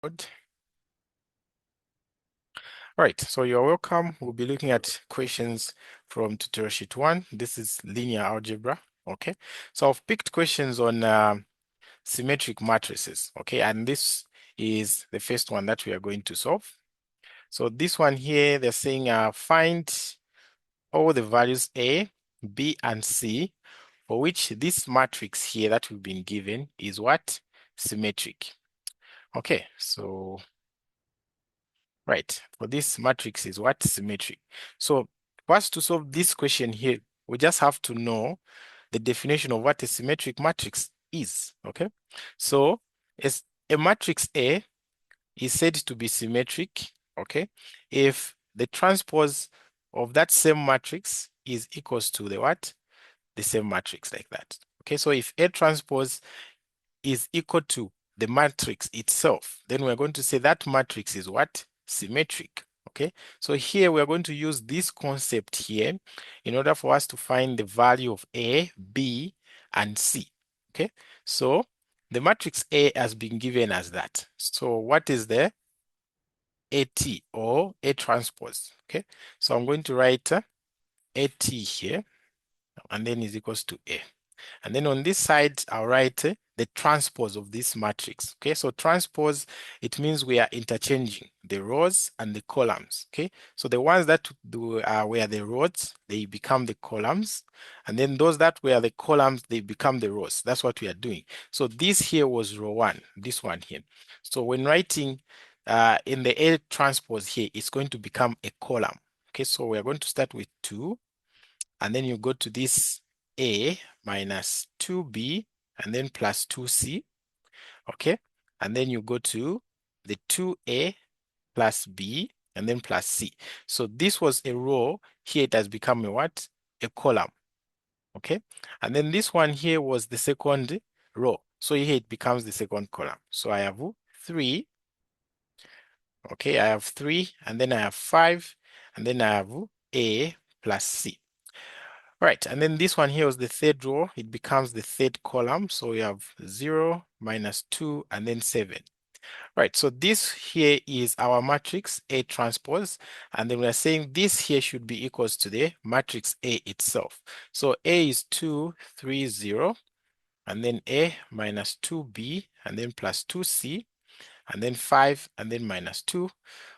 All right, so you're welcome. We'll be looking at questions from tutorial sheet 1. This is linear algebra. Okay, so I've picked questions on symmetric matrices. Okay, and this is the first one that we are going to solve. So this one here, they're saying find all the values A, B, and C for which this matrix here that we've been given is what? Symmetric. Okay, so right, for this matrix is what? Symmetric. So for us to solve this question here, we just have to know the definition of what a symmetric matrix is, okay? So as a matrix A is said to be symmetric, okay, if the transpose of that same matrix is equals to the what? The same matrix like that. Okay, so if A transpose is equal to the matrix itself, then we're going to say that matrix is what? Symmetric. Okay, so here we're going to use this concept here in order for us to find the value of A, B, and C. Okay, so the matrix A has been given as that. So what is the AT or A transpose? Okay, so I'm going to write AT here and then is equals to A. And then on this side, I'll write the transpose of this matrix. Okay, so transpose, it means we are interchanging the rows and the columns. Okay, so the ones that were the rows, they become the columns. And then those that were the columns, they become the rows. That's what we are doing. So this here was row 1, this one here. So when writing in the A transpose here, it's going to become a column. Okay, so we're going to start with 2. And then you go to this A minus 2B and then plus 2C, okay? And then you go to the 2A plus B and then plus C. So this was a row. Here it has become a what? A column, okay? And then this one here was the second row. So here it becomes the second column. So I have 3, okay? I have 3 and then I have 5 and then I have A plus C. Right, and then this one here was the third row. It becomes the third column. So we have 0, minus 2, and then 7. Right, so this here is our matrix A transpose. And then we're saying this here should be equals to the matrix A itself. So A is 2, 3, 0. And then A minus 2B, and then plus 2C, and then 5, and then minus 2.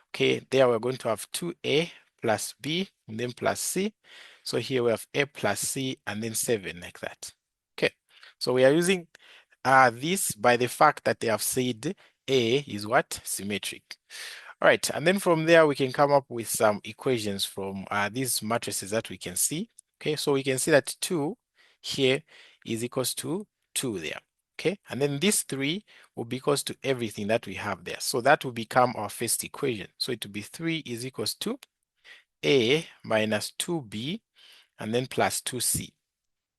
Okay, there we're going to have 2A plus B, and then plus C. So here we have A plus C and then 7 like that. Okay, so we are using this by the fact that they have said A is what? Symmetric. All right, and then from there we can come up with some equations from these matrices that we can see. Okay, so we can see that 2 here is equals to 2 there. Okay, and then this 3 will be equals to everything that we have there. So that will become our first equation. So it will be 3 is equals to A minus 2B and then plus 2C.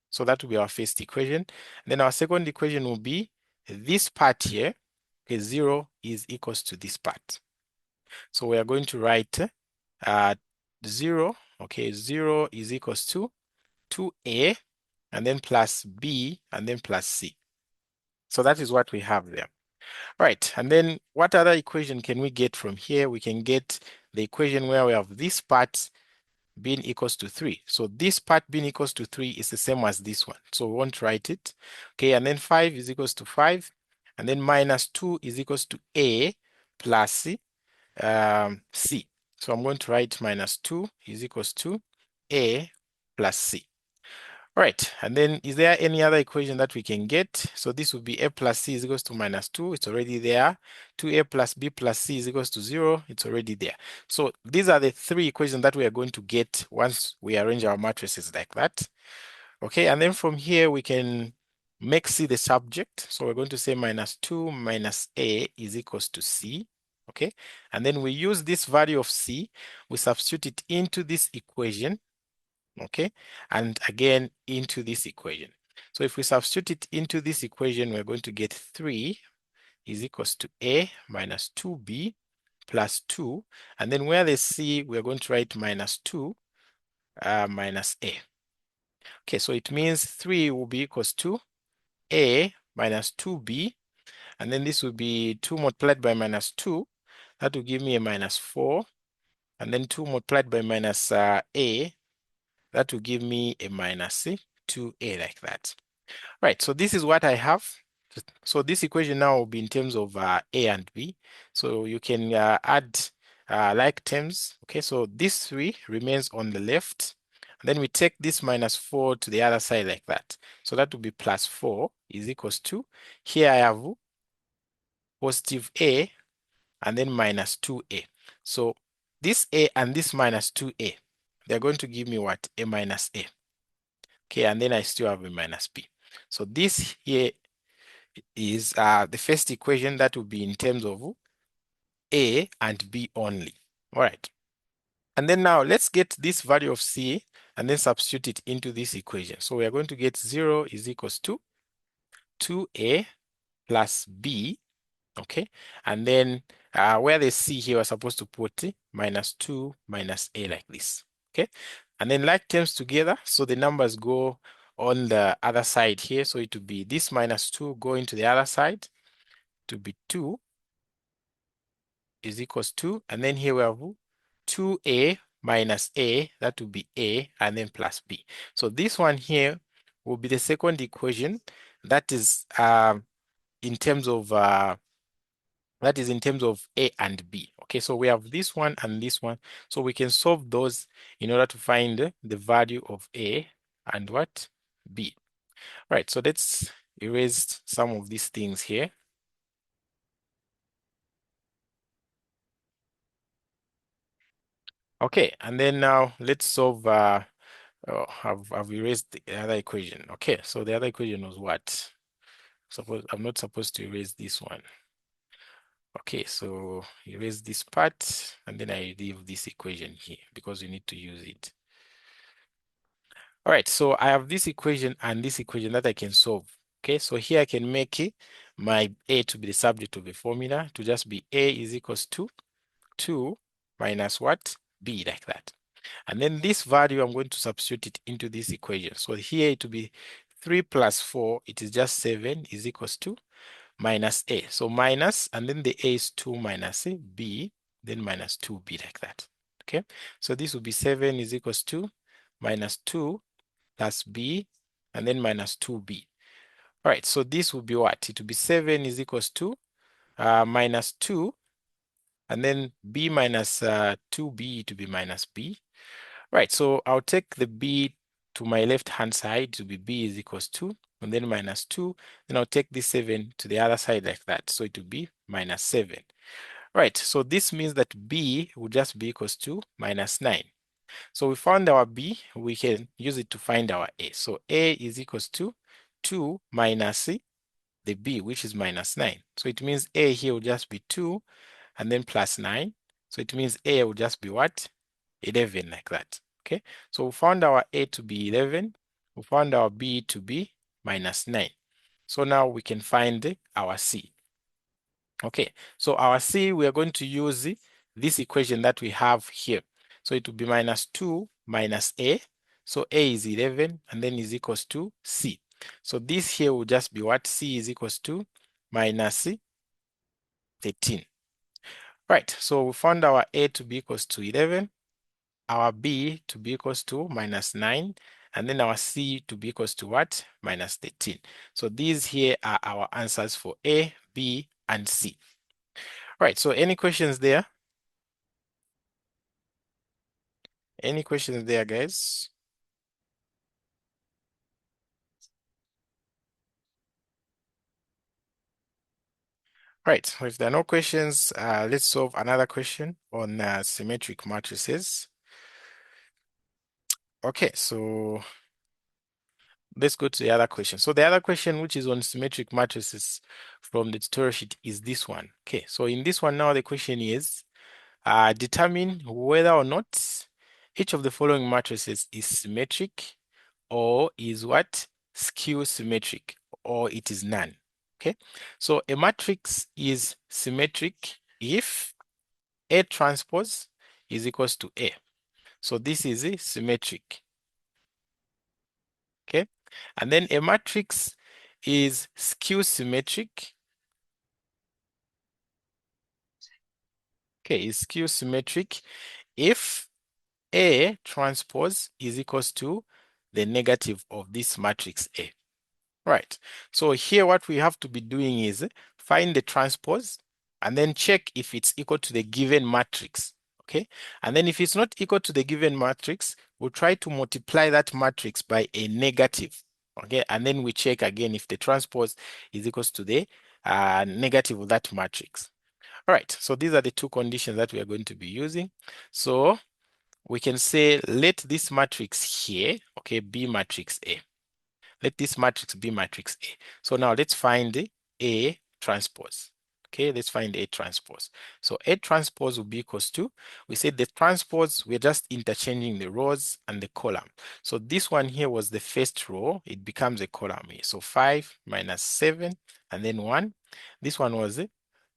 So that will be our first equation. And then our second equation will be this part here. Okay, 0 is equals to this part. So we are going to write 0. Okay, 0 is equals to 2A and then plus B and then plus C. So that is what we have there. Right, and then what other equation can we get from here? We can get the equation where we have this part being equals to 3. So this part being equals to 3 is the same as this one. So we won't write it. Okay, and then 5 is equals to 5. And then minus 2 is equals to A plus C. So I'm going to write minus 2 is equals to A plus C. All right, and then is there any other equation that we can get? So this would be A plus C is equals to minus 2. It's already there. 2A plus B plus C is equals to 0. It's already there. So these are the 3 equations that we are going to get once we arrange our matrices like that. Okay, and then from here we can make C the subject. So we're going to say minus 2 minus A is equals to C. Okay, and then we use this value of C, we substitute it into this equation. Okay, and again into this equation. So if we substitute it into this equation, we're going to get 3 is equals to A minus 2B plus 2. And then where the C, we're going to write minus 2 minus A. Okay, so it means 3 will be equals to A minus 2B. and then this will be 2 multiplied by minus 2. That will give me a minus 4, and then 2 multiplied by minus a, that will give me a minus 2a, like that. Right, so this is what I have. So this equation now will be in terms of a and b. So you can add like terms. Okay, so this 3 remains on the left. And then we take this minus 4 to the other side like that. So that will be plus 4 is equals to, here I have positive a and then minus 2a. So this a and this minus 2a, they're going to give me what? A minus a. Okay, and then I still have a minus b. So this here is the first equation that will be in terms of a and b only. All right. And then now let's get this value of c and then substitute it into this equation. So we are going to get 0 is equals to 2a plus b. Okay. And then where the c here, we're supposed to put minus 2 minus a, like this. Okay. And then like terms together. So the numbers go on the other side here. So it will be this minus 2 going to the other side to be 2 is equals to, and then here we have 2a minus a, that will be a, and then plus b. So this one here will be the second equation that is in terms of a and b. Okay, so we have this one and this one, so we can solve those in order to find the value of a and what? B. Right, so let's erase some of these things here. Okay, and then now let's solve oh, I've erased the other equation. Okay, so the other equation was what? Suppose I'm not supposed to erase this one. Okay, so erase this part, and then I leave this equation here because we need to use it. All right, so I have this equation and this equation that I can solve. Okay, so here I can make my a to be the subject of a formula to just be a is equals to 2 minus what? B, like that. And then this value, I'm going to substitute it into this equation. So here it will be 3 plus 4, it is just 7 is equals to minus a. So minus, and then the a is 2 minus b, then minus 2b, like that. Okay, so this will be 7 is equals to minus 2 plus b, and then minus 2b. All right, so this will be what? It will be 7 is equals to minus 2, and then b minus 2b to be minus b. Right, so I'll take the b to my left-hand side to be b is equals to, and then minus 2. Then I'll take this 7 to the other side like that. So it will be minus 7. Right, so this means that b will just be equals to minus 9. So we found our b, we can use it to find our a. So a is equals to 2 minus the b, which is minus 9. So it means a here will just be 2 and then plus 9. So it means a will just be what? 11, like that. Okay, so we found our a to be 11. We found our b to be minus 9. So now we can find our c. Okay, so our c, we are going to use this equation that we have here. So it will be minus 2 minus a. So a is 11 and then is equals to c. So this here will just be what? C is equals to minus 13. Right, so we found our a to be equals to 11, our b to be equals to minus 9, and then our c to be equals to what? Minus 13. So these here are our answers for a, b, and c. Right, so any questions there? Any questions there, guys? Right, so if there are no questions, let's solve another question on symmetric matrices. Okay, so let's go to the other question. So the other question, which is on symmetric matrices from the tutorial sheet, is this one. Okay, so in this one now, the question is, determine whether or not each of the following matrices is symmetric or is what? Skew symmetric, or it is none. Okay, so a matrix is symmetric if A transpose is equals to A. So this is symmetric. Okay, and then a matrix is skew symmetric Okay, is skew symmetric if A transpose is equals to the negative of this matrix A. Right. So here what we have to be doing is find the transpose and then check if it's equal to the given matrix. Okay. And then if it's not equal to the given matrix, we'll try to multiply that matrix by a negative. Okay. And then we check again if the transpose is equals to the negative of that matrix. All right. So these are the two conditions that we are going to be using. So we can say let this matrix here, okay, be matrix A. Let this matrix be matrix A. So now let's find the A transpose. Okay, let's find A transpose. So A transpose will be equals to, we said the transpose, we're just interchanging the rows and the column. So this one here was the first row, it becomes a column here. So 5 minus 7 and then 1. This one was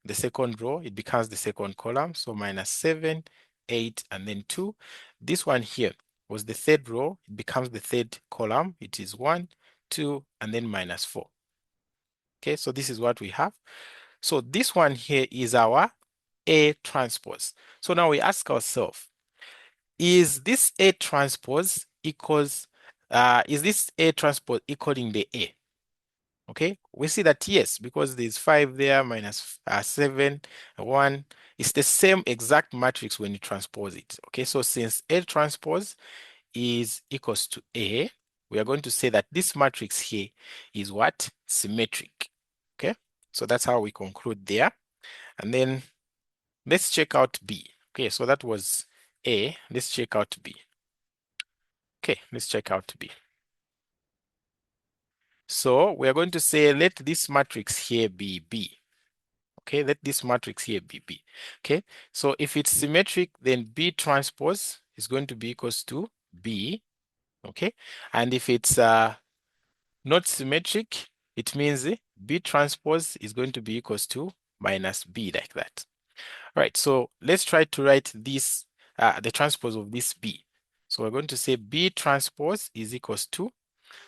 the second row, it becomes the second column. So minus 7, 8, and then 2. This one here was the third row, it becomes the third column. It is 1, 2, and then minus 4. Okay, so this is what we have. So this one here is our A transpose. So now we ask ourselves, is this A transpose equals, is this A transpose equaling the A? Okay, we see that yes, because there's 5 there minus 7, 1. It's the same exact matrix when you transpose it. Okay, so since A transpose is equals to A, we are going to say that this matrix here is what? Symmetric. Okay, so that's how we conclude there. And then let's check out B. Okay, so that was A. Let's check out B. Okay, let's check out B. So we are going to say let this matrix here be B. Okay, let this matrix here be B. Okay, so if it's symmetric, then B transpose is going to be equals to B. Okay, and if it's not symmetric, it means B transpose is going to be equals to minus B, like that. All right, so let's try to write this, the transpose of this B. So we're going to say B transpose is equals to,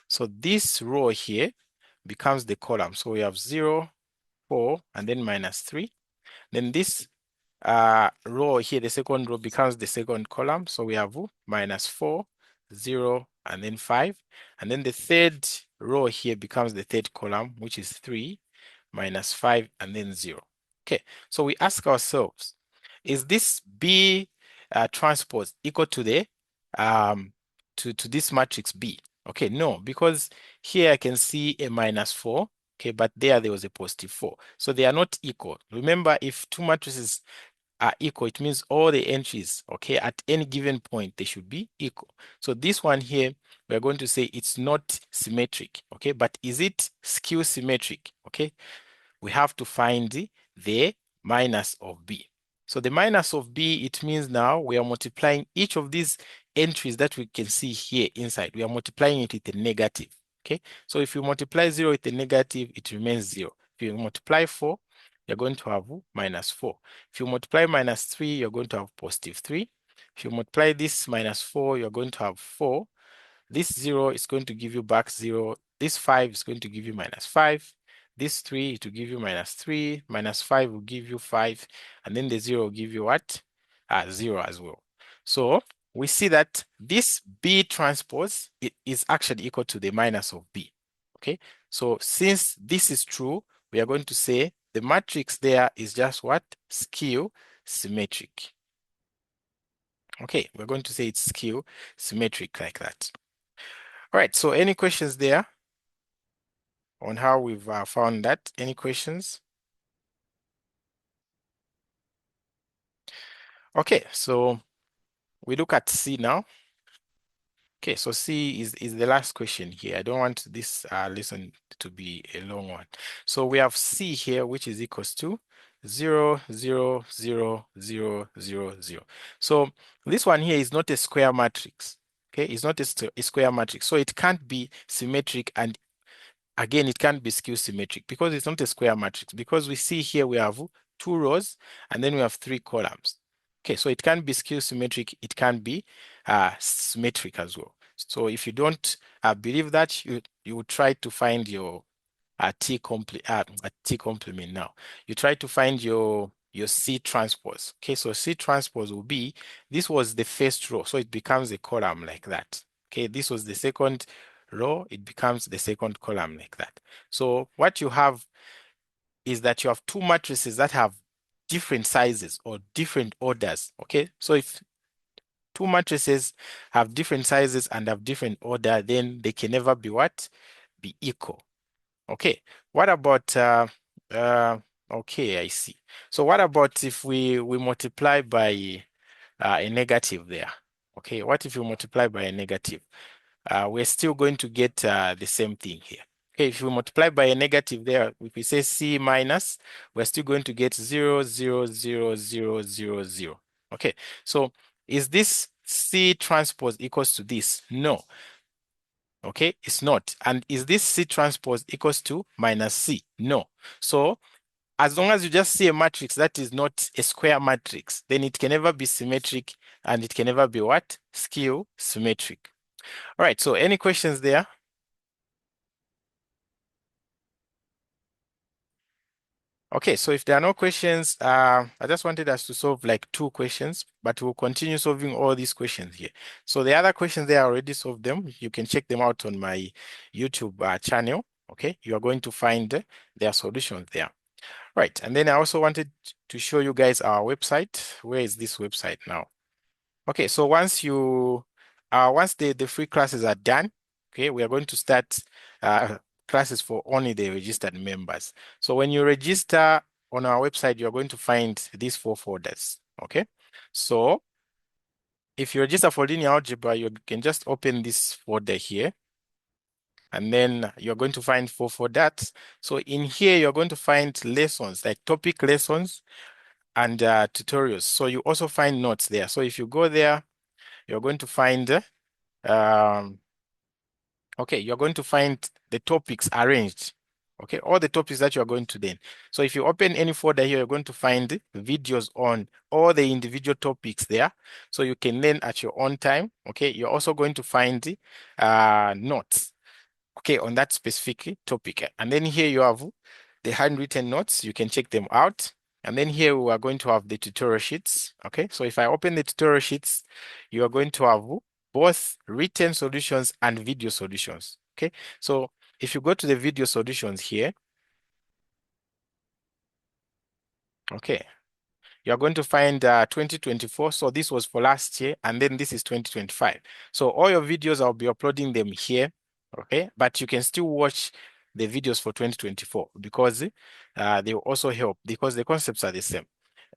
so this row here becomes the column. So we have 0, 4, and then minus 3. Then this row here, the second row becomes the second column. So we have minus 4, 0, and then 5. And then the third row here becomes the third column, which is 3, minus 5, and then 0. Okay, so we ask ourselves, is this B transpose equal to the to this matrix B? Okay, no, because here I can see a minus 4, okay, but there was a positive 4. So they are not equal. Remember, if two matrices are equal, it means all the entries, okay, at any given point, they should be equal. So this one here, we're going to say it's not symmetric, okay, but is it skew symmetric? Okay, we have to find the minus of B. So the minus of B, it means now we are multiplying each of these entries that we can see here inside. We are multiplying it with a negative, okay? So if you multiply 0 with a negative, it remains 0. If you multiply 4, you're going to have minus 4. If you multiply minus 3, you're going to have positive 3. If you multiply this minus 4, you're going to have 4. This 0 is going to give you back 0. This 5 is going to give you minus 5. This 3 to give you minus 3. Minus 5 will give you 5. And then the 0 will give you what? 0 as well. So we see that this B transpose is actually equal to the minus of B. Okay. So since this is true, we are going to say the matrix there is just what? Skew symmetric. Okay, we're going to say it's skew symmetric like that. All right, so any questions there on how we've found that? Any questions? Okay, so we look at C now. Okay, so C is the last question here. I don't want this lesson to be a long one. So we have C here, which is equals to 0, 0, 0, 0, 0, 0. So this one here is not a square matrix. Okay, it's not a square matrix. So it can't be symmetric, and again, it can't be skew symmetric because it's not a square matrix, because we see here we have 2 rows and then we have 3 columns. Okay, so it can be skew symmetric, it can be symmetric as well. So if you don't believe that, you would try to find your T complement now. You try to find your your C transpose. Okay, so C transpose will be, this was the first row, so it becomes a column like that. Okay, this was the second row, it becomes the second column like that. So what you have is that you have two matrices that have different sizes or different orders. Okay, so if two matrices have different sizes and have different order, then they can never be what? Be equal. Okay, what about okay, I see. So what about if we multiply by a negative there? Okay, what if you multiply by a negative? We're still going to get the same thing here. Okay, if we multiply by a negative there, if we say C minus, we're still going to get 0, 0, 0, 0, 0, 0. Okay, so is this C transpose equals to this? No. Okay, it's not. And is this C transpose equals to minus C? No. So as long as you just see a matrix that is not a square matrix, then it can never be symmetric and it can never be what? Skew symmetric. All right, so any questions there? Okay, so if there are no questions, I just wanted us to solve like 2 questions, but we'll continue solving all these questions here. So the other questions there, I already solved them. You can check them out on my YouTube channel. Okay, you are going to find their solutions there. Right, and then I also wanted to show you guys our website. Where is this website now? Okay, so once the free classes are done, okay, we are going to start classes for only the registered members. So when you register on our website, you're going to find these 4 folders. Okay, so if you register for linear algebra, you can just open this folder here, and then you're going to find 4 folders. So in here, you're going to find lessons, like topic lessons and tutorials. So you also find notes there. So if you go there, you're going to find okay, you're going to find the topics arranged. Okay, all the topics that you're going to then. So if you open any folder here, you're going to find videos on all the individual topics there. So you can learn at your own time. Okay, you're also going to find notes, okay, on that specific topic. And then here you have the handwritten notes. You can check them out. And then here we are going to have the tutorial sheets. Okay, so if I open the tutorial sheets, you are going to have both written solutions and video solutions. Okay, so if you go to the video solutions here, okay, you're going to find 2024. So this was for last year, and then this is 2025. So all your videos, I'll be uploading them here, okay? But you can still watch the videos for 2024 because they will also help because the concepts are the same.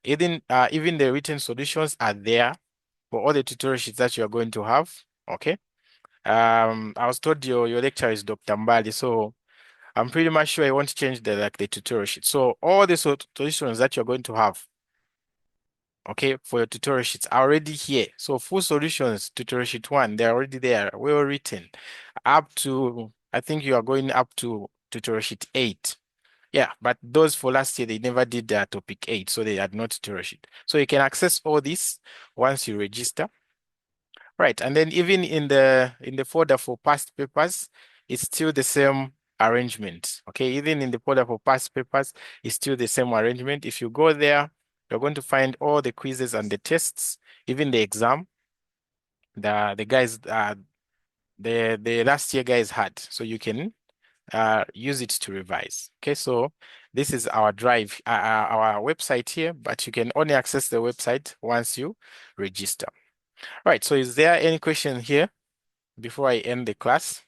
Even the written solutions are there for all the tutorial sheets that you're going to have, okay? I was told your lecturer is Dr. Mbali, so I'm pretty much sure I won't change the tutorial sheet. So all the solutions that you're going to have, okay, for your tutorial sheets are already here. So full solutions, tutorial sheet 1, they're already there, well written. Up to, I think you are going up to tutorial sheet 8. Yeah, but those for last year, they never did topic 8, so they had not tutorial sheet. So you can access all this once you register. Right, and then even in the folder for past papers, it's still the same arrangement. Okay, even in the folder for past papers, it's still the same arrangement. If you go there, you're going to find all the quizzes and the tests, even the exam. The guys the last year guys had, so you can use it to revise. Okay, so this is our drive, our website here, but you can only access the website once you register. All right, so is there any question here before I end the class?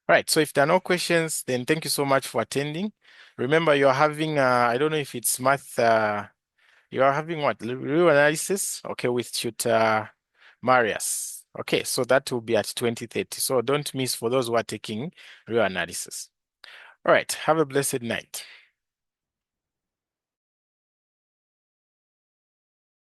All right, so if there are no questions, then thank you so much for attending. Remember, you're having, I don't know if it's math, you are having what? Real analysis? Okay, with Tutor Marius. Okay, so that will be at 2030. So don't miss for those who are taking real analysis. All right, have a blessed night.